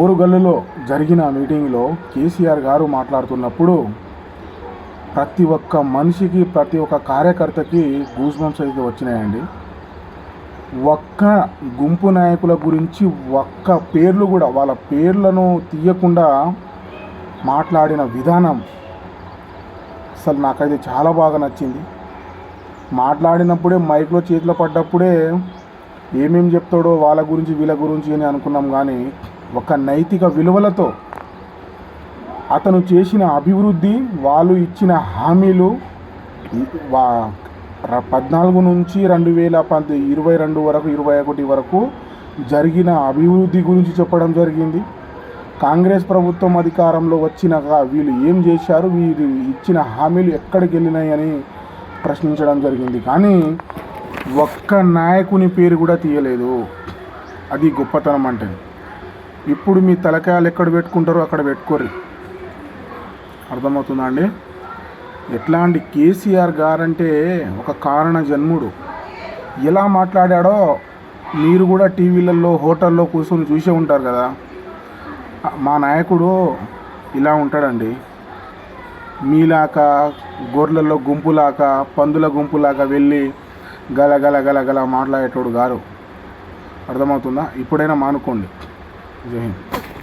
ఓరుగల్లులో జరిగిన మీటింగ్లో కేసీఆర్ గారు మాట్లాడుతున్నప్పుడు ప్రతి ఒక్క మనిషికి, ప్రతి ఒక్క కార్యకర్తకి గూస్ బంప్స్ అయితే వచ్చినాయండి. ఒక్క గుంపు నాయకుల గురించి ఒక్క పేర్లు కూడా, వాళ్ళ పేర్లను తీయకుండా మాట్లాడిన విధానం అసలు నాకైతే చాలా బాగా నచ్చింది. మాట్లాడినప్పుడే మైక్లో చేతిలో పడ్డప్పుడే ఏమేం చెప్తాడో వాళ్ళ గురించి వీళ్ళ గురించి అని అనుకున్నాం, కానీ ఒక నైతిక విలువలతో అతను చేసిన అభివృద్ధి, వాళ్ళు ఇచ్చిన హామీలు 14 నుంచి 2022 వరకు 21 వరకు జరిగిన అభివృద్ధి గురించి చెప్పడం జరిగింది. కాంగ్రెస్ ప్రభుత్వం అధికారంలో వచ్చినాక వీళ్ళు ఏం చేశారు, వీరు ఇచ్చిన హామీలు ఎక్కడికి వెళ్ళినాయి అని ప్రశ్నించడం జరిగింది. కానీ ఒక్క నాయకుని పేరు కూడా తీయలేదు. అది గొప్పతనం అంటే. ఇప్పుడు మీ తలకాయలు ఎక్కడ పెట్టుకుంటారో అక్కడ పెట్టుకోరు. అర్థమవుతుందా అండి? ఎట్లాంటి కేసీఆర్ గారంటే ఒక కారణ జన్ముడు. ఎలా మాట్లాడాడో మీరు కూడా టీవీలలో, హోటల్లో కూర్చొని చూసే ఉంటారు కదా. మా నాయకుడు ఇలా ఉంటాడండి. మీలాగా గొర్రెలలో గుంపులాగా, పందుల గుంపులాగా వెళ్ళి గల గల గల గల మాట్లాడేటోడు గారు. అర్థమవుతుందా? ఇప్పుడైనా మానుకోండి. జై హింద్.